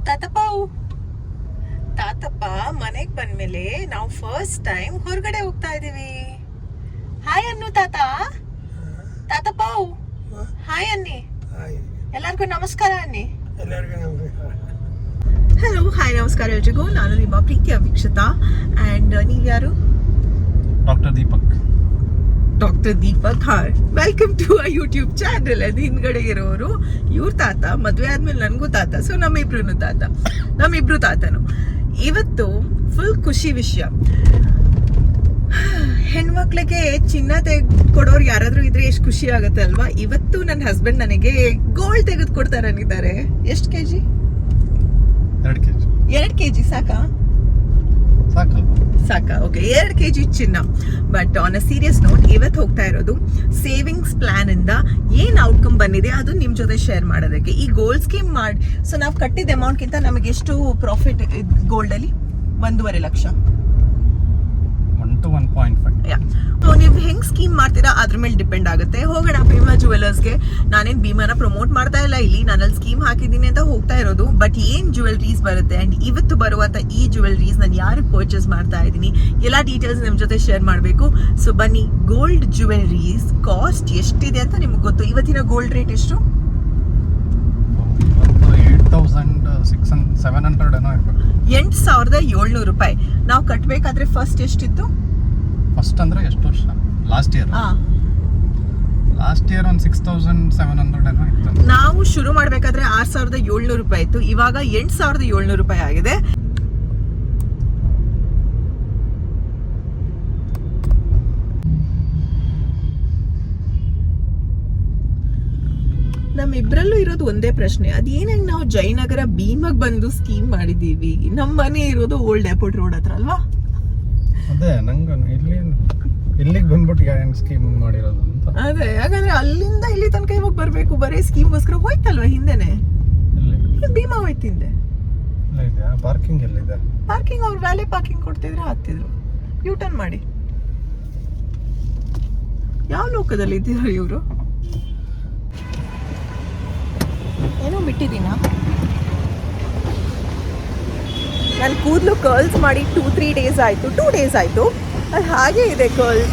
ತಾತಪ್ಪ ತಾತಪ್ಪ ಮನೆಗ್ ಬಂದ್ಮೇಲೆ ನಾವು ಫಸ್ಟ್ ಟೈಮ್ ಹೊರಗಡೆ ಹೋಗ್ತಾ ಇದೀವಿ. ಹಾಯ್ ಅನ್ನು ತಾತ. ತಾತಪ್ಪ ಹಾಯ್ ಅನ್ನಿ. ಎಲ್ಲರಿಗೂ ನಮಸ್ಕಾರ ಅನ್ನಿ. ಹಲೋ ಹಾಯ್ ನಮಸ್ಕಾರ ಎಲ್ರಿಗೂ. ನಾನು ನಿಮ್ಮ ಪ್ರೀತಿಯ ವೀಕ್ಷಿತಾ. ಅಂಡ್ ನೀವ್ ಯಾರು? Doctor Deepak. Welcome to a YouTube channel. ಅದು ಹಿಂದ್ಗಡೆ ಇರೋರು ಇವ್ರ ತಾತ. ಮದ್ವೆ ಆದ್ಮೇಲೆ ನನ್ಗೂ ತಾತ. ಸೊ ನಮ್ಮಿಬ್ರು ತಾತನು. ಇವತ್ತು ಫುಲ್ ಖುಷಿ ವಿಷಯ. ಹೆಣ್ಮಕ್ಳಿಗೆ ಚಿನ್ನ ತೆಗೆದುಕೊಡೋರು ಯಾರಾದ್ರೂ ಇದ್ರೆ ಎಷ್ಟು ಖುಷಿ ಆಗುತ್ತೆ ಅಲ್ವಾ. ಇವತ್ತು ನನ್ನ ಹಸ್ಬೆಂಡ್ ನನಗೆ ಗೋಲ್ಡ್ ತೆಗೆದು ಕೊಡ್ತಾರೆ ಅಂದಿದ್ದಾರೆ. ಎಷ್ಟು ಕೆಜಿ? 2 ಕೆಜಿ ಸಾಕಾ? ಓಕೆ, 2 ಕೆಜಿ ಚಿನ್ನ. But on a serious note, ಇವತ್ತು ಹೋಗ್ತಾ ಇರೋದು ಸೇವಿಂಗ್ಸ್ ಪ್ಲಾನ್ ಇಂದ ಏನ್ ಔಟ್ಕಮ್ ಬಂದಿದೆ ಅದು ನಿಮ್ ಜೊತೆ ಶೇರ್ ಮಾಡೋದಕ್ಕೆ. ಈ ಗೋಲ್ಡ್ ಸ್ಕೀಮ್ ಮಾಡಿ, ಸೊ ನಾವು ಕಟ್ಟಿದ ಅಮೌಂಟ್ ಗಿಂತ ನಮಗೆ ಎಷ್ಟು ಪ್ರಾಫಿಟ್ ಗೋಲ್ಡ್ ಅಲ್ಲಿ? 1.5 ಲಕ್ಷ. 1 to 1.5. ಸೊ ನೀವು ಹೆಂಗ್ ಸ್ಕೀಮ್ ಮಾಡ್ತೀರಾ ಅದ್ರ ಮೇಲೆ ಡಿಪೆಂಡ್ ಆಗುತ್ತೆ. ಹೋಗೋಣ ಭೀಮಾ ಜುವೆಲ್ಲರ್ಸ್ಗೆ. ನಾನೇನ್ ಭೀಮಾನ ಪ್ರಮೋಟ್ ಮಾಡ್ತಾ ಇಲ್ಲ ಇಲ್ಲಿ, ನಾನಲ್ಲಿ ಸ್ಕೀಮ್ ಹಾಕಿದ್ದೀನಿ ಅಂತ ಹೋಗ್ತಾ ಇರೋದು. ಬಟ್ ಏನ್ ಜುವೆಲ್ರೀಸ್ ಬರುತ್ತೆ ಅಂಡ್ ಇವತ್ತು ಬರುವಂತ ಈ ಜುವೆಲ್ರೀಸ್ ನಾನು ಯಾರಿಗೆ ಪರ್ಚೇಸ್ ಮಾಡ್ತಾ ಇದ್ದೀನಿ, ಎಲ್ಲ ಡೀಟೇಲ್ಸ್ ನಿಮ್ ಜೊತೆ ಶೇರ್ ಮಾಡಬೇಕು. ಸೊ ಬನ್ನಿ, ಗೋಲ್ಡ್ ಜುವೆಲ್ರೀಸ್ ಕಾಸ್ಟ್ ಎಷ್ಟಿದೆ ಅಂತ ನಿಮ್ಗೆ ಗೊತ್ತು. ಇವತ್ತಿನ ಗೋಲ್ಡ್ ರೇಟ್ ಎಷ್ಟು? 8,700 ರೂಪಾಯಿ. ನಾವು ಕಟ್ಬೇಕಾದ್ರೆ ಫಸ್ಟ್ ಎಷ್ಟಿತ್ತು? ಫಸ್ಟ್ ಅಂದ್ರೆ ಎಷ್ಟು ವರ್ಷ? ಲಾಸ್ಟ್ ಇಯರ್ ಒಂದು 6,700 ಏನೋ ಇತ್ತು. ನಾವು ಶುರು ಮಾಡ್ಬೇಕಾದ್ರೆ 6,700 ರೂಪಾಯಿ ಇತ್ತು. ಇವಾಗ 8,700 ರೂಪಾಯಿ ಆಗಿದೆ. ನಮ್ಮಿಬ್ರಲ್ಲೂ ಇರೋದು ಒಂದೇ ಪ್ರಶ್ನೆ, ಅದೇನಾಗ ನಾವು ಜಯನಗರ ಭೀಮಗ್ ಬಂದು ಸ್ಕೀಮ್ ಮಾಡಿದೀವಿ, ನಮ್ಮ ಮನೆ ಇರೋದು ಓಲ್ಡ್ ಏರ್ಪೋರ್ಟ್ ರೋಡ್ ಹತ್ರ ಅಲ್ವಾ? ಅದೇ ನಂಗೆ ಇಲ್ಲಿಗೆ ಬಂದ್ಬಿಟ್ಟು ಹೆಂಗ್ ಸ್ಕೀಮ್ ಮಾಡಿರೋದು ಅಂತ. ಅದೇ, ಯಾಕಂದ್ರೆ ಅಲ್ಲಿಂದ ಇಲ್ಲಿ ತನಕ ಇವಾಗ ಬರ್ಬೇಕು, ಬರೀ ಸ್ಕೀಮ್ಗೋಸ್ಕರ ಹೋಯ್ತಲ್ವಾ ಹಿಂದೆನೆ. ಭೀಮಾ ಹೋಯ್ತು ಹಿಂದೆ. ಪಾರ್ಕಿಂಗ್ ಎಲ್ಲಿದೆ? ಪಾರ್ಕಿಂಗ್ ಅವ್ರು ವ್ಯಾಲಿ ಪಾರ್ಕಿಂಗ್ ಕೊಡ್ತಿದ್ರೆ ಹಾಕ್ತಿದ್ರು. ಯೂಟರ್ನ್ ಮಾಡಿ. ಯಾವ ಲೋಕದಲ್ಲಿ ಇದ್ದೀರಾ ಇವರು? ಏನೋ ಬಿಟ್ಟಿದ್ದೀನ ನಾನು. ಕೂದಲು ಕರ್ಲ್ಸ್ ಮಾಡಿ 2-3 ಡೇಸ್ ಆಯಿತು. 2 ಡೇಸ್ ಆಯಿತು. ಅದು ಹಾಗೆ ಇದೆ. ಕರ್ಲ್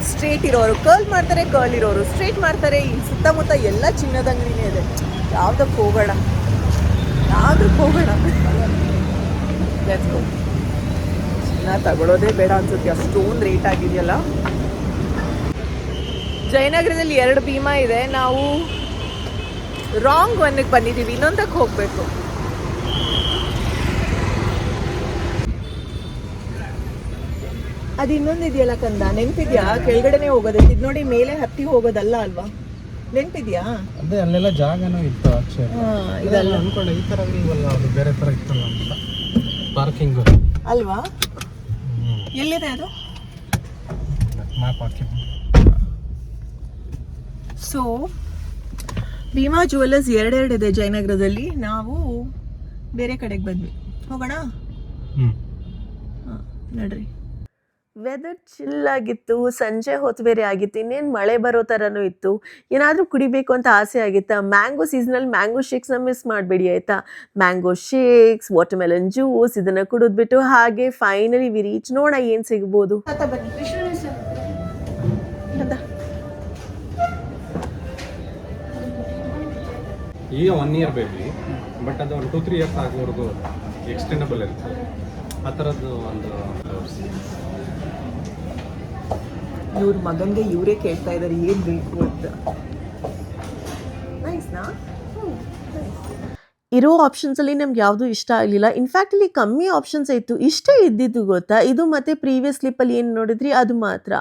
ಸ್ಟ್ರೇಟ್ ಇರೋರು ಕರ್ಲ್ ಮಾಡ್ತಾರೆ, ಕರ್ಲ್ ಇರೋರು ಸ್ಟ್ರೇಟ್ ಮಾಡ್ತಾರೆ. ಇಲ್ಲಿ ಸುತ್ತಮುತ್ತ ಎಲ್ಲ ಚಿನ್ನದ ಅಂಗಡಿನೇ ಇದೆ. ಯಾವ್ದಕ್ಕೆ ಹೋಗೋಣ? ಚಿನ್ನ ತಗೊಳ್ಳೋದೇ ಬೇಡ ಅನ್ಸುತ್ತೆ, ಅಷ್ಟೊಂದು ರೇಟ್ ಆಗಿದೆಯಲ್ಲ. ಜಯನಗರದಲ್ಲಿ 2 ಭೀಮಾ ಇದೆ. ನಾವು ರಾಂಗ್ ಒನ್ಗೆ ಬಂದಿದ್ದೀವಿ, ಇನ್ನೊಂದಕ್ಕೆ ಹೋಗ್ಬೇಕು. ಅದು ಇನ್ನೊಂದು ಇದೆಯಲ್ಲ ಕಂದ, ನೆನ್ಪಿದ್ಯಾ? ಕೆಳಗಡೆನೆ ಹೋಗೋದಕ್ಕೆ. ಇದು ನೋಡಿ, ಮೇಲೆ ಹತ್ತಿ ಹೋಗೋದಲ್ಲ ಅಲ್ವಾ? ನೆನ್ಪಿದ್ಯಾ? ಅದೇ ಅಲ್ಲೆಲ್ಲ ಜಾಗನೂ ಇತ್ತು ಆಕ್ಚುಲಿ. ಇದೆಲ್ಲ ಅನ್ಕೊಂಡೆ ಈ ತರ ಇಲ್ವಲ್ಲ, ಅದು ಬೇರೆ ತರ ಇತ್ತಲ್ಲ ಅಂತ. ಪಾರ್ಕಿಂಗ್ ಅಲ್ವಾ? ಎಲ್ಲಿದೆ ಅದು? ಮ್ಯಾಪ್ ಹಾಕಿ. ಸೊ ಭೀಮಾ ಜುವೆಲ್ಲರ್ಸ್ 2 ಇದೆ ಜಯನಗರದಲ್ಲಿ. ನಾವು ಬೇರೆ ಕಡೆಗೆ ಬಂದ್ವಿ. ಹೋಗೋಣ? ನಡ್ರಿ. ವೆದರ್ ಚಿಲ್ ಆಗಿತ್ತು. ಸಂಜೆ ಹೊತ್ತು ಬೇರೆ ಆಗಿತ್ತು. ಇನ್ನೇನು ಮಳೆ ಬರೋ ಥರನೂ ಇತ್ತು. ಏನಾದರೂ ಕುಡಿಬೇಕು ಅಂತ ಆಸೆ ಆಗಿತ್ತಾ? ಮ್ಯಾಂಗೋ ಸೀಸನಲ್ಲಿ ಮ್ಯಾಂಗೋ ಶೇಕ್ಸ್ನ ಮಿಸ್ ಮಾಡಬೇಡಿ ಆಯಿತಾ. ಮ್ಯಾಂಗೋ ಶೇಕ್ಸ್, ವಾಟರ್ಮೆಲನ್ ಜ್ಯೂಸ್, ಇದನ್ನು ಕುಡಿದ್ಬಿಟ್ಟು ಹಾಗೆ ಫೈನಲಿ ವಿ ರೀಚ್. ನೋಡೋಣ ಏನು ಸಿಗ್ಬೋದು. ಈಗ 1 ಇಯರ್ ಬೇಬಿ, ಬಟ್ ಅದು ಒಂದು 2-3 ಇಯರ್ಸ್ ಆಗೋವರೆಗೂ ಎಕ್ಸ್ಟೆಂಡಬಲ್ ಇರುತ್ತೆ. ಆ ಥರದ್ದು ಒಂದು ಇವ್ರ ಮಗನಿಗೆ ಇವರೇ ಕೇಳ್ತಾ ಇದ್ದಾರೆ ಏನು ಬೇಕು ಅಂತ. ನೈಸ್ನಾ? ಇರೋ ಆಪ್ಷನ್ಸಲ್ಲಿ ನಮ್ಗೆ ಯಾವುದೂ ಇಷ್ಟ ಆಗಲಿಲ್ಲ. ಇನ್ಫ್ಯಾಕ್ಟ್ ಇಲ್ಲಿ ಕಮ್ಮಿ ಆಪ್ಷನ್ಸ್ ಇತ್ತು. ಇಷ್ಟೇ ಇದ್ದಿದ್ದು ಗೊತ್ತಾ, ಇದು ಮತ್ತು ಪ್ರೀವಿಯಸ್ ಕ್ಲಿಪ್ಪಲ್ಲಿ ಏನು ನೋಡಿದ್ರಿ ಅದು ಮಾತ್ರ.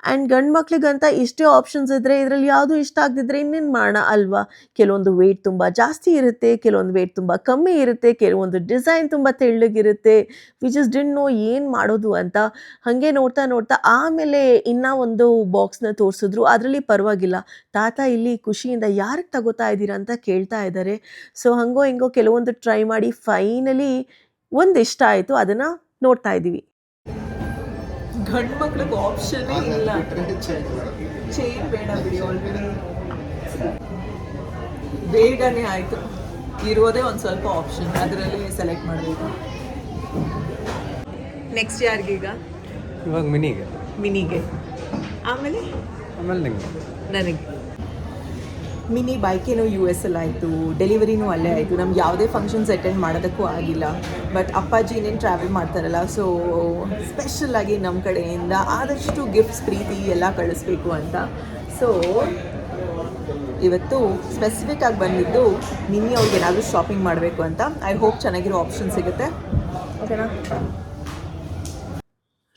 ಆ್ಯಂಡ್ ಗಂಡು ಮಕ್ಳಿಗಂತ ಇಷ್ಟೇ ಆಪ್ಷನ್ಸ್ ಇದ್ದರೆ ಇದರಲ್ಲಿ ಯಾವುದೂ ಇಷ್ಟ ಆಗದಿದ್ದರೆ ಇನ್ನೇನು ಮಾಡೋಣ ಅಲ್ವಾ. ಕೆಲವೊಂದು ವೇಟ್ ತುಂಬ ಜಾಸ್ತಿ ಇರುತ್ತೆ, ಕೆಲವೊಂದು ವೇಟ್ ತುಂಬ ಕಮ್ಮಿ ಇರುತ್ತೆ, ಕೆಲವೊಂದು ಡಿಸೈನ್ ತುಂಬ ತೆಳ್ಳಗಿರುತ್ತೆ. ವಿ ಜಸ್ಟ್ ಡಿಡ್ಂಟ್ ನೋ ಏನು ಮಾಡೋದು ಅಂತ. ಹಾಗೆ ನೋಡ್ತಾ ಆಮೇಲೆ ಇನ್ನೂ ಒಂದು ಬಾಕ್ಸ್ನ ತೋರಿಸಿದ್ರು. ಅದರಲ್ಲಿ ಪರವಾಗಿಲ್ಲ. ತಾತ ಇಲ್ಲಿ ಖುಷಿಯಿಂದ ಯಾರಿಗೆ ತಗೋತಾ ಇದ್ದೀರಾ ಅಂತ ಕೇಳ್ತಾ ಇದ್ದಾರೆ. ಸೊ ಹಂಗೋ ಹಿಂಗೋ ಕೆಲವೊಂದು ಟ್ರೈ ಮಾಡಿ ಫೈನಲಿ ಒಂದು ಇಷ್ಟ ಆಯಿತು. ಅದನ್ನು ನೋಡ್ತಾ ಇದ್ದೀವಿ. ಗಂಡು ಮಕ್ಳಿಗೆ ಆಪ್ಷನ್ನೇ ಇಲ್ಲ. ಚೈನ್ ಬೇಡ ಬಿಡಿ, ಆಲ್ರೆಡಿ ಬೇಗನೆ ಆಯಿತು. ಇರೋದೇ ಒಂದು ಸ್ವಲ್ಪ ಆಪ್ಷನ್, ಅದರಲ್ಲಿ ಸೆಲೆಕ್ಟ್ ಮಾಡಬೇಕು. ನೆಕ್ಸ್ಟ್ ಯಾರಿಗೀಗ? ಇವಾಗ ಮಿನಿಗೆ, ಮಿನಿಗೆ, ಆಮೇಲೆ ನಿಮಗೆ ನನಗೆ. ಮಿನಿ ಬೈಕೇನೋ ಯು ಎಸ್ ಅಲ್ಲಿ ಆಯಿತು, ಡೆಲಿವರಿನೂ ಅಲ್ಲೇ ಆಯಿತು. ನಮ್ಗೆ ಯಾವುದೇ ಫಂಕ್ಷನ್ಸ್ ಅಟೆಂಡ್ ಮಾಡೋದಕ್ಕೂ ಆಗಿಲ್ಲ. ಬಟ್ ಅಪ್ಪಾಜಿ ಇನ್ನೇನು ಟ್ರಾವೆಲ್ ಮಾಡ್ತಾರಲ್ಲ, ಸೊ ಸ್ಪೆಷಲಾಗಿ ನಮ್ಮ ಕಡೆಯಿಂದ ಆದಷ್ಟು ಗಿಫ್ಟ್ಸ್, ಪ್ರೀತಿ ಎಲ್ಲ ಕಳಿಸ್ಬೇಕು ಅಂತ. ಸೊ ಇವತ್ತು ಸ್ಪೆಸಿಫಿಕ್ ಆಗಿ ಬಂದಿದ್ದು ಮಿನಿ ಅವ್ರಿಗೆ ಏನಾದರೂ ಶಾಪಿಂಗ್ ಮಾಡಬೇಕು ಅಂತ. ಐ ಹೋಪ್ ಚೆನ್ನಾಗಿರೋ ಆಪ್ಷನ್ ಸಿಗುತ್ತೆ. ಓಕೆನಾ?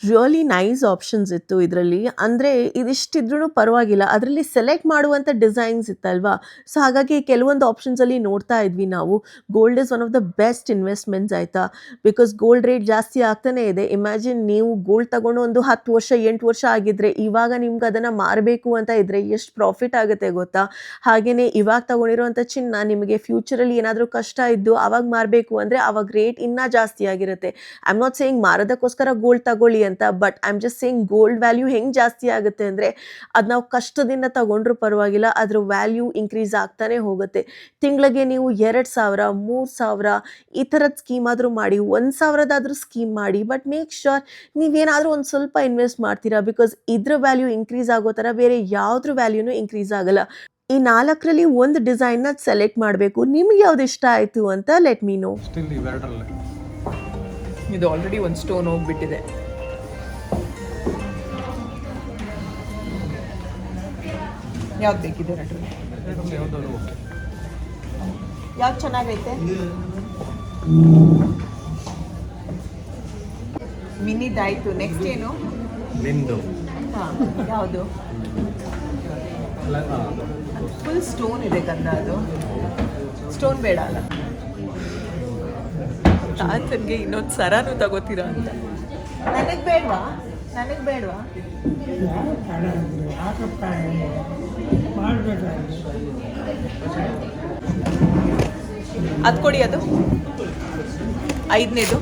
ರಿಯಲಿ ನೈಸ್ ಆಪ್ಷನ್ಸ್ ಇತ್ತು ಇದರಲ್ಲಿ. ಅಂದರೆ ಇದಿಷ್ಟಿದ್ರೂ ಪರವಾಗಿಲ್ಲ, ಅದರಲ್ಲಿ ಸೆಲೆಕ್ಟ್ ಮಾಡುವಂಥ ಡಿಸೈನ್ಸ್ ಇತ್ತಲ್ವಾ. ಸೊ ಹಾಗಾಗಿ ಕೆಲವೊಂದು ಆಪ್ಷನ್ಸಲ್ಲಿ ನೋಡ್ತಾ ಇದ್ವಿ ನಾವು. Gold is one of the best investments ಆಯಿತಾ, ಬಿಕಾಸ್ ಗೋಲ್ಡ್ ರೇಟ್ ಜಾಸ್ತಿ ಆಗ್ತಾನೇ ಇದೆ. ಇಮ್ಯಾಜಿನ್ ನೀವು ಗೋಲ್ಡ್ ತಗೊಂಡು ಒಂದು 10 ವರ್ಷ 8 ವರ್ಷ ಆಗಿದ್ದರೆ ಇವಾಗ ನಿಮ್ಗೆ ಅದನ್ನು ಮಾರಬೇಕು ಅಂತ ಇದ್ದರೆ ಎಷ್ಟು ಪ್ರಾಫಿಟ್ ಆಗುತ್ತೆ ಗೊತ್ತಾ. ಹಾಗೆಯೇ ಇವಾಗ ತಗೊಂಡಿರೋವಂಥ ಚಿನ್ನ ನಿಮಗೆ ಫ್ಯೂಚರಲ್ಲಿ ಏನಾದರೂ ಕಷ್ಟ ಇದ್ದು ಆವಾಗ ಮಾರಬೇಕು ಅಂದರೆ ಆವಾಗ ರೇಟ್ ಇನ್ನೂ ಜಾಸ್ತಿ ಆಗಿರುತ್ತೆ. ಐ ಆಮ್ ನಾಟ್ ಸೇಯಿಂಗ್ ಮಾರೋದಕ್ಕೋಸ್ಕರ ಗೋಲ್ಡ್ ತಗೊಳ್ಳಿ ಅಂತ, but I am just saying gold value ಹೆಂಗೆ ಜಾಸ್ತಿ ಆಗುತ್ತೆ ಅಂದರೆ ಅದು ನಾವು ಕಷ್ಟದಿಂದ ತಗೊಂಡ್ರೂ ಪರವಾಗಿಲ್ಲ, ಅದ್ರ ವ್ಯಾಲ್ಯೂ ಇನ್ಕ್ರೀಸ್ ಆಗ್ತಾನೆ ಹೋಗುತ್ತೆ. ತಿಂಗಳಿಗೆ ನೀವು 2,000 3,000 ಈ ಥರದ ಸ್ಕೀಮ್ ಆದರೂ ಮಾಡಿ, 1,000 ಸ್ಕೀಮ್ ಮಾಡಿ. ಬಟ್ ಮೇಕ್ ಶ್ಯೂರ್ ನೀವೇನಾದರೂ ಒಂದು ಸ್ವಲ್ಪ ಇನ್ವೆಸ್ಟ್ ಮಾಡ್ತೀರಾ, ಬಿಕಾಸ್ ಇದ್ರ ವ್ಯಾಲ್ಯೂ ಇನ್ಕ್ರೀಸ್ ಆಗೋ ಥರ ಬೇರೆ ಯಾವುದ್ರ ವ್ಯಾಲ್ಯೂನೂ ಇನ್ಕ್ರೀಸ್ ಆಗಲ್ಲ. ಈ 4ರಲ್ಲಿ ಒಂದು ಡಿಸೈನ್ನ ಸೆಲೆಕ್ಟ್ ಮಾಡಬೇಕು. ನಿಮ್ಗೆ ಯಾವ್ದು ಇಷ್ಟ ಆಯಿತು ಅಂತ ಲೆಟ್ ಮೀ ನೋ. ಸ್ಟಿಲ್ ಇವೆರಡರಲ್ಲೇ ಇದು ಆಲ್ರೆಡಿ ಒಂದು ಸ್ಟೋನ್ ಹೋಗ್ಬಿಟ್ಟಿದೆ. ಯಾವ್ದು ಬೇಕಿದೆ? ಯಾವುದಾದ್ರು ಓಕೆ. ಯಾವ್ದು ಚೆನ್ನಾಗೈತೆ? ಮಿನಿದಾಯ್ತು. ನೆಕ್ಸ್ಟ್ ಏನು? ನಿಂದು ಹಾಂ, ಯಾವುದು? ಫುಲ್ ಸ್ಟೋನ್ ಇದೆ ಕಂದ. ಅದು ಸ್ಟೋನ್ ಬೇಡ ಅಲ್ಲ. ತಾತನ್ಗೆ ಇನ್ನೊಂದು ಸರನೂ ತಗೋತೀರಾ ಅಂತ. ನನಗೆ ಬೇಡವಾ? ನನಗೆ ಬೇಡವಾ? ಅದು ಕೊಡಿ. ಅದು 5ನೇದು.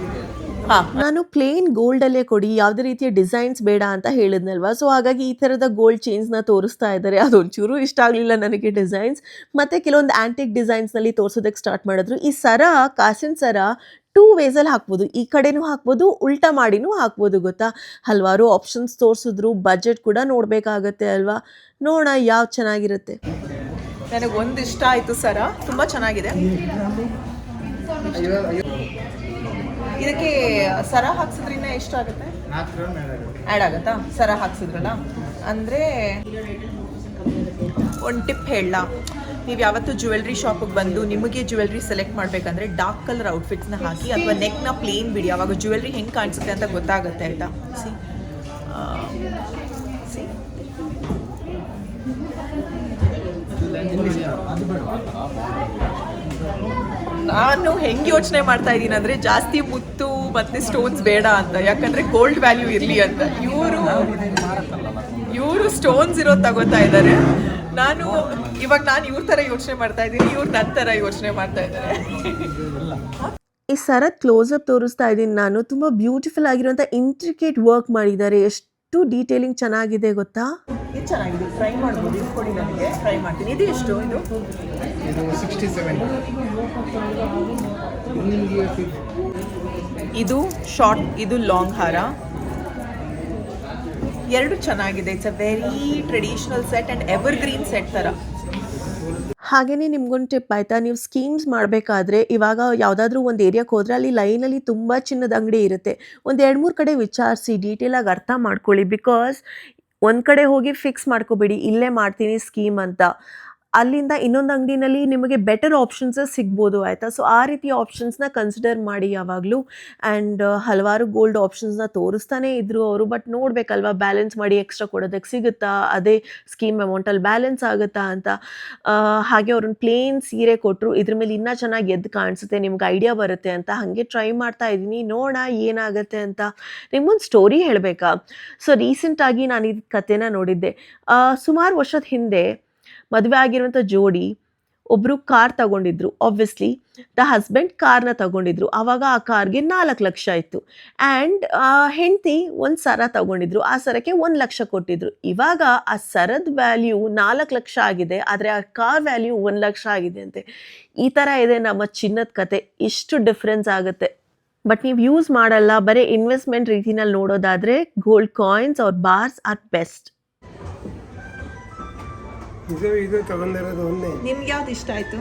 ಹಾಂ, ನಾನು ಪ್ಲೇನ್ ಗೋಲ್ಡಲ್ಲೇ ಕೊಡಿ, ಯಾವುದೇ ರೀತಿಯ ಡಿಸೈನ್ಸ್ ಬೇಡ ಅಂತ ಹೇಳಿದ್ನಲ್ವಾ. ಸೊ ಹಾಗಾಗಿ ಈ ಥರದ ಗೋಲ್ಡ್ ಚೈನ್ಸ್ನ ತೋರಿಸ್ತಾ ಇದ್ದಾರೆ. ಅದೊಂಚೂರು ಇಷ್ಟ ಆಗಲಿಲ್ಲ ನನಗೆ ಡಿಸೈನ್ಸ್. ಮತ್ತು ಕೆಲವೊಂದು ಆ್ಯಂಟಿಕ್ ಡಿಸೈನ್ಸ್ನಲ್ಲಿ ತೋರಿಸೋದಕ್ಕೆ ಸ್ಟಾರ್ಟ್ ಮಾಡಿದ್ರು. ಈ ಸರ, ಕಾಸಿನ ಸರ 2 ವೇಸಲ್ಲಿ ಹಾಕ್ಬೋದು. ಈ ಕಡೆನೂ ಹಾಕ್ಬೋದು, ಉಲ್ಟಾ ಮಾಡಿನೂ ಹಾಕ್ಬೋದು ಗೊತ್ತಾ. ಹಲವಾರು ಆಪ್ಷನ್ಸ್ ತೋರಿಸಿದ್ರು. ಬಜೆಟ್ ಕೂಡ ನೋಡಬೇಕಾಗತ್ತೆ ಅಲ್ವಾ. ನೋಡೋಣ ಯಾವ್ದು ಚೆನ್ನಾಗಿರುತ್ತೆ. ನನಗೆ ಒಂದು ಇಷ್ಟ ಆಯಿತು ಸರ, ತುಂಬ ಚೆನ್ನಾಗಿದೆ. ಇದಕ್ಕೆ ಸರ ಹಾಕ್ಸಿದ್ರಿಂದ ಎಷ್ಟಾಗುತ್ತೆ? ಆ್ಯಡ್ ಆಗುತ್ತಾ ಸರ ಹಾಕ್ಸಿದ್ರಲ್ಲ? ಅಂದರೆ ಒಂದು ಟಿಪ್ ಹೇಳ, ನೀವು ಯಾವತ್ತೂ ಜ್ಯುವೆಲ್ರಿ ಶಾಪಿಗೆ ಬಂದು ನಿಮಗೆ ಜ್ಯುವೆಲ್ರಿ ಸೆಲೆಕ್ಟ್ ಮಾಡಬೇಕಂದ್ರೆ ಡಾರ್ಕ್ ಕಲರ್ ಔಟ್ಫಿಟ್ಸ್ನ ಹಾಕಿ, ಅಥವಾ ನೆಕ್ನ ಪ್ಲೇನ್ ಬಿಡಿ. ಆವಾಗ ಜ್ಯುವೆಲ್ರಿ ಹೆಂಗೆ ಕಾಣಿಸುತ್ತೆ ಅಂತ ಗೊತ್ತಾಗುತ್ತೆ ಆಯಿತಾ. ಸಿ ನಾನು ಹೆಂಗೆ ಯೋಚನೆ ಮಾಡ್ತಾ ಇದ್ದೀನಿ ಅಂದರೆ ಜಾಸ್ತಿ ಮುತ್ತು ಮತ್ತು ಸ್ಟೋನ್ಸ್ ಬೇಡ ಅಂತ, ಯಾಕಂದರೆ ಗೋಲ್ಡ್ ವ್ಯಾಲ್ಯೂ ಇರಲಿ ಅಂತ. ಇವರು ಸ್ಟೋನ್ಸ್ ಇರೋದು ತಗೋತಾ ಇದ್ದಾರೆ. ಇವಾಗ ನಾನು ಇವ್ರ ಥರ ಯೋಚನೆ ಮಾಡ್ತಾ ಇದ್ದೀನಿ, ಇವ್ರು ನನ್ನ ಥರ ಯೋಚನೆ ಮಾಡ್ತಾ ಇದ್ದಾರೆ. ಈ ಸರದ್ ಕ್ಲೋಸಪ್ ತೋರಿಸ್ತಾ ಇದ್ದೀನಿ ನಾನು. ತುಂಬ ಬ್ಯೂಟಿಫುಲ್ ಆಗಿರುವಂಥ ಇಂಟ್ರಿಕೇಟ್ ವರ್ಕ್ ಮಾಡಿದ್ದಾರೆ. ಎಷ್ಟು ಡೀಟೇಲಿಂಗ್ ಚೆನ್ನಾಗಿದೆ ಗೊತ್ತಾ. ಇದು ಚೆನ್ನಾಗಿದೆ, ಟ್ರೈ ಮಾಡ್ಬೋದು. ಇದು ಕೊಡಿ, ನನಗೆ ಟ್ರೈ ಮಾಡ್ತೀನಿ. ಇದು ಎಷ್ಟು? ಇದು 67. ಇದು ಶಾರ್ಟ್, ಇದು ಲಾಂಗ್ ಹಾರ. ಎರಡು ಚೆನ್ನಾಗಿದೆ. It's a very traditional set and ever green set ಥರ. ಹಾಗೆಯೇ ನಿಮ್ಗೊಂದು ಟಿಪ್ ಆಯಿತಾ, ನೀವು ಸ್ಕೀಮ್ಸ್ ಮಾಡಬೇಕಾದ್ರೆ ಇವಾಗ ಯಾವುದಾದ್ರೂ ಒಂದು ಏರಿಯಾಕ್ಕೆ ಹೋದರೆ ಅಲ್ಲಿ ಲೈನಲ್ಲಿ ತುಂಬ ಚಿನ್ನದ ಅಂಗಡಿ ಇರುತ್ತೆ. ಒಂದು 2-3 ಕಡೆ ವಿಚಾರಿಸಿ ಡೀಟೇಲಾಗಿ ಅರ್ಥ ಮಾಡ್ಕೊಳ್ಳಿ. ಬಿಕಾಸ್ ಒಂದು ಕಡೆ ಹೋಗಿ ಫಿಕ್ಸ್ ಮಾಡ್ಕೋಬೇಡಿ ಇಲ್ಲೇ ಮಾಡ್ತೀನಿ ಸ್ಕೀಮ್ ಅಂತ. ಅಲ್ಲಿಂದ ಇನ್ನೊಂದು ಅಂಗಡಿನಲ್ಲಿ ನಿಮಗೆ ಬೆಟರ್ ಆಪ್ಷನ್ಸ್ ಸಿಗ್ಬೋದು ಆಯಿತಾ. ಸೊ ಆ ರೀತಿಯ ಆಪ್ಷನ್ಸ್ನ ಕನ್ಸಿಡರ್ ಮಾಡಿ ಯಾವಾಗಲೂ. ಆ್ಯಂಡ್ ಹಲವಾರು ಗೋಲ್ಡ್ ಆಪ್ಷನ್ಸ್ನ ತೋರಿಸ್ತಾನೇ ಇದ್ದರು ಅವರು. ಬಟ್ ನೋಡಬೇಕಲ್ವಾ, ಬ್ಯಾಲೆನ್ಸ್ ಮಾಡಿ ಎಕ್ಸ್ಟ್ರಾ ಕೊಡೋದಕ್ಕೆ ಸಿಗುತ್ತಾ, ಅದೇ ಸ್ಕೀಮ್ ಅಮೌಂಟಲ್ಲಿ ಬ್ಯಾಲೆನ್ಸ್ ಆಗುತ್ತಾ ಅಂತ. ಹಾಗೆ ಅವ್ರನ್ನ ಪ್ಲೇನ್ ಸೀರೆ ಕೊಟ್ಟರು. ಇದ್ರ ಮೇಲೆ ಇನ್ನೂ ಚೆನ್ನಾಗಿ ಎದ್ದು ಕಾಣಿಸುತ್ತೆ, ನಿಮ್ಗೆ ಐಡಿಯಾ ಬರುತ್ತೆ ಅಂತ ಹಾಗೆ ಟ್ರೈ ಮಾಡ್ತಾ ಇದ್ದೀನಿ. ನೋಡೋಣ ಏನಾಗುತ್ತೆ ಅಂತ. ನಿಮ್ಗೊಂದು ಸ್ಟೋರಿ ಹೇಳಬೇಕಾ? ಸೊ ರೀಸೆಂಟಾಗಿ ನಾನು ಈ ಕಥೆನ ನೋಡಿದ್ದೆ. ಸುಮಾರು ವರ್ಷದ ಹಿಂದೆ ಮದುವೆ ಆಗಿರುವಂಥ ಜೋಡಿ ಒಬ್ಬರು ಕಾರ್ ತಗೊಂಡಿದ್ರು. ಆಬ್ವಿಯಸ್ಲಿ ದ ಹಸ್ಬೆಂಡ್ ಕಾರ್ನ ತಗೊಂಡಿದ್ರು. ಆವಾಗ ಆ ಕಾರ್ಗೆ 4 ಲಕ್ಷ ಇತ್ತು. ಆ್ಯಂಡ್ ಹೆಂಡತಿ ಒಂದು ಸರ ತಗೊಂಡಿದ್ರು. ಆ ಸರಕ್ಕೆ 1 ಲಕ್ಷ ಕೊಟ್ಟಿದ್ರು. ಇವಾಗ ಆ ಸರದ ವ್ಯಾಲ್ಯೂ 4 ಲಕ್ಷ ಆಗಿದೆ, ಆದರೆ ಆ ಕಾರ್ ವ್ಯಾಲ್ಯೂ 1 ಲಕ್ಷ ಆಗಿದೆ ಅಂತೆ. ಈ ಥರ ಇದೆ ನಮ್ಮ ಚಿನ್ನದ ಕತೆ. ಇಷ್ಟು ಡಿಫ್ರೆನ್ಸ್ ಆಗುತ್ತೆ. ಬಟ್ ನೀವು ಯೂಸ್ ಮಾಡಲ್ಲ, ಬರೀ ಇನ್ವೆಸ್ಟ್ಮೆಂಟ್ ರೀತಿನಲ್ಲಿ ನೋಡೋದಾದರೆ gold coins or bars are best. ಇದು ತಗೊಂಡಿರೋದು ಒಂದೇ ನಿಮ್ಗೆ ಯಾವ್ದು ಇಷ್ಟ ಆಯಿತು?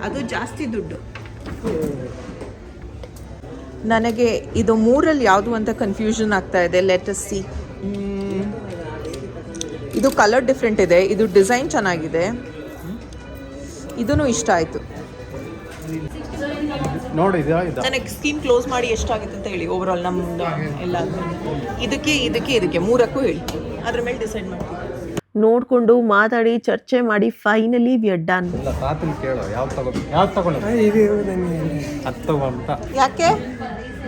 ಅದು ಜಾಸ್ತಿ ದುಡ್ಡು. ನನಗೆ ಇದು ಮೂರಲ್ಲಿ ಯಾವುದು ಅಂತ ಕನ್ಫ್ಯೂಷನ್ ಆಗ್ತಾ ಇದೆ. Let us see. ಇದು ಕಲರ್ ಡಿಫ್ರೆಂಟ್ ಇದೆ, ಇದು ಡಿಸೈನ್ ಚೆನ್ನಾಗಿದೆ, ಇದೂ ಇಷ್ಟ ಆಯಿತು. ನೋಡಿ ನನಗೆ ಸ್ಕೀಮ್ ಕ್ಲೋಸ್ ಮಾಡಿ ಎಷ್ಟಾಗುತ್ತೆ ಅಂತ ಹೇಳಿ ಓವರಾಲ್ ನಮ್ಮದು ಎಲ್ಲ. ಇದಕ್ಕೆ ಮೂರಕ್ಕೂ ಹೇಳಿ, ಅದ್ರ ಮೇಲೆ ಡಿಸೈಡ್ ಮಾಡ್ತೀವಿ. ನೋಡಿಕೊಂಡು ಮಾತಾಡಿ ಚರ್ಚೆ ಮಾಡಿ ಫೈನಲಿ ವಿ ಆರ್ ಡನ್. ಇಲ್ಲ ತಾತನ ಕೇಳು ಯಾವ್ದು ತಗೊಳ್ಳೋದು ಇದು ನನಗೆ ಅದು ತಗೋ ಅಂತ. ಯಾಕೆ?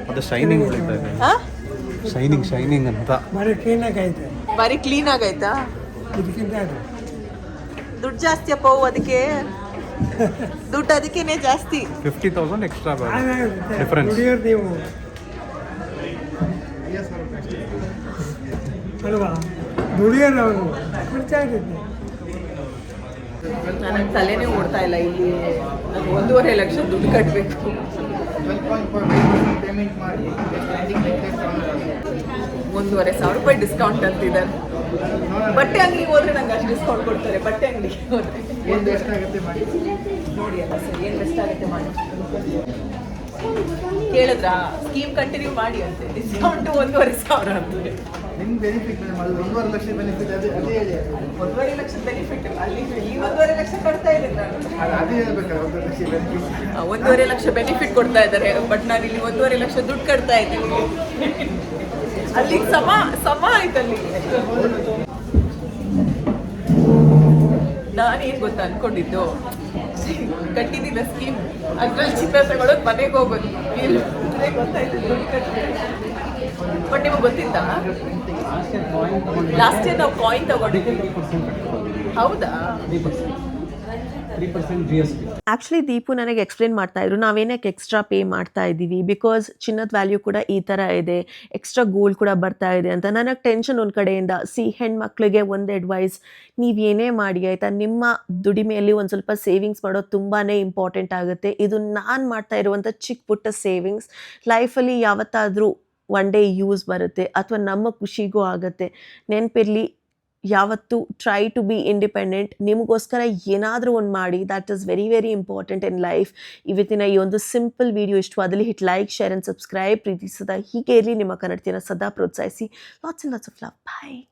ಅದು ಶೈನಿಂಗ್ ಉಳಿತಾ ಇದೆ. ಶೈನಿಂಗ್ ಅಂತ. ಬರೀ ಕ್ಲೀನಾಗಿ ಐತೆ, ಬಾರಿ ಕ್ಲೀನ್ ಆಗೈತಾ? ಇದಕ್ಕಿಂತ ಅದು ದುಡ್ಡು ಜಾಸ್ತಿ ಅಪ್ಪ ಅದಕ್ಕೆ. ದುಡ್ಡು ಅದಕ್ಕೇನೆ ಜಾಸ್ತಿ. 50,000 ಎಕ್ಸ್ಟ್ರಾ ಹಾಗಾಗುತ್ತೆ. ಡಿಫ್ರೆನ್ಸ್. ದುಡಿಯೋದು ನೀವು ಅಲ್ವಾ, ದುಡಿಯೋದು ಅವರು ಖರ್ಚಾ ಇರುತ್ತೆ. ನನಗೆ ತಲೆನೇ ಓಡ್ತಾ ಇಲ್ಲ. ಇಲ್ಲಿ ನಾನು 1.5 ಲಕ್ಷ ದುಡ್ಡು ಕಟ್ಟಬೇಕು. 1,500 ರೂಪಾಯಿ ಡಿಸ್ಕೌಂಟ್ ಅಂತಿದ್ದಾರೆ. ಬಟ್ಟೆ ಅಂಗಡಿಗೆ ಹೋದ್ರೆ ನಂಗೆ ಅಷ್ಟು ಡಿಸ್ಕೌಂಟ್ ಕೊಡ್ತಾರೆ. ಬಟ್ಟೆ ಅಂಗಡಿಗೆ ಹೋದ್ರೆ ನೋಡಿ ಅಲ್ಲ ಸರ್, ಏನು ಬೆಸ್ಟ್ ಆಗುತ್ತೆ ಮಾಡಿ. ಕೇಳಿದ್ರಾ? ಸ್ಕೀಮ್ ಕಂಟಿನ್ಯೂ ಮಾಡಿ ಅಂತೆ. ಡಿಸ್ಕೌಂಟ್ 1,500 ಅಂತೆ. ನಿಮ್ಗೆ ಬೆನಿಫಿಟ್ 1.5 ಲಕ್ಷ ಬೆನಿಫಿಟ್ ಅದೇ ಹೇಳಿ. 1.5 ಲಕ್ಷ ಬೆನಿಫಿಟ್ ಅಲ್ಲಿ 1.5 ಲಕ್ಷ ಕೊಡ್ತಾ ಇದ್ದೀನಿ ನಾನು. ಅದೇ ಹೇಳ್ಬೇಕಾರೆ 1 ಲಕ್ಷ ಬೆನಿಫಿಟ್. 1.5 ಲಕ್ಷ ಬೆನಿಫಿಟ್ ಕೊಡ್ತಾ ಇದ್ದಾರೆ, ಬಟ್ ನಾನು ಇಲ್ಲಿ 1.5 ಲಕ್ಷ ದುಡ್ಡು ಕಟ್ತಾ ಇದ್ದೀನಿ. ಅಲ್ಲಿಗೆ ಸಮ ಆಯ್ತು. ಅಲ್ಲಿ ನಾನೇನು ಗೊತ್ತಾ ಅನ್ಕೊಂಡಿದ್ದು, ಕಟ್ಟಿದ್ದಿಲ್ಲ ಸ್ಕೀಮ್, ಅದ್ರಲ್ಲಿ ಚಿತ್ರ ತಗೊಳ್ಳೋದು, ಮನೆಗೆ ಹೋಗೋದು. ಇಲ್ಲಿ ಗೊತ್ತಾಯ್ತು ದುಡ್ಡು ಕಟ್ಟಿ. ಬಟ್ ನಿಮಗೆ ಗೊತ್ತಿತ್ತಾ ಲಾಸ್ಟ್ ಇಯರ್ ನಾವು ಕಾಯಿನ್ ತಗೊಂಡಿದ್ದೀವಿ? ಹೌದಾ? 3% GST. ಆ್ಯಕ್ಚುಲಿ ದೀಪು ನನಗೆ ಎಕ್ಸ್ಪ್ಲೇನ್ ಮಾಡ್ತಾ ಇದ್ರು ನಾವೇನಕ್ಕೆ ಎಕ್ಸ್ಟ್ರಾ ಪೇ ಮಾಡ್ತಾ ಇದ್ದೀವಿ, ಬಿಕಾಸ್ ಚಿನ್ನದ ವ್ಯಾಲ್ಯೂ ಕೂಡ ಈ ಥರ ಇದೆ, ಎಕ್ಸ್ಟ್ರಾ ಗೋಲ್ಡ್ ಕೂಡ ಬರ್ತಾ ಇದೆ ಅಂತ. ನನಗೆ ಟೆನ್ಷನ್ ಒಂದು ಕಡೆಯಿಂದ. ಹೆಣ್ಮಕ್ಳಿಗೆ ಒಂದು ಅಡ್ವೈಸ್, ನೀವು ಏನೇ ಮಾಡಿ ಆಯಿತಾ, ನಿಮ್ಮ ದುಡಿಮೆಯಲ್ಲಿ ಒಂದು ಸ್ವಲ್ಪ ಸೇವಿಂಗ್ಸ್ ಮಾಡೋದು ತುಂಬಾ ಇಂಪಾರ್ಟೆಂಟ್ ಆಗುತ್ತೆ. ಇದು ನಾನು ಮಾಡ್ತಾ ಇರುವಂಥ ಚಿಕ್ಕ ಪುಟ್ಟ ಸೇವಿಂಗ್ಸ್ ಲೈಫಲ್ಲಿ ಯಾವತ್ತಾದರೂ ಒನ್ ಡೇ ಯೂಸ್ ಬರುತ್ತೆ, ಅಥವಾ ನಮ್ಮ ಖುಷಿಗೂ ಆಗುತ್ತೆ. ನೆನಪಿರಲಿ, ಯಾವತ್ತು ಟ್ರೈ ಟು ಬಿ ಇಂಡಿಪೆಂಡೆಂಟ್. ನಿಮಗೋಸ್ಕರ ಏನಾದರೂ ಒಂದು ಮಾಡಿ. That is very very important in life. ಇವತ್ತಿನ ಈ ಒಂದು ಸಿಂಪಲ್ ವಿಡಿಯೋ ಇಷ್ಟವಾದಲ್ಲಿ hit like, share and subscribe. ಪ್ರೀತಿ ಸದಾ ಹೀಗೆ ಇರಲಿ. ನಿಮ್ಮ ಕನ್ನಡತಿಯನ್ನು ಸದಾ ಪ್ರೋತ್ಸಾಹಿಸಿ. Lots of love. ಬಾಯ್.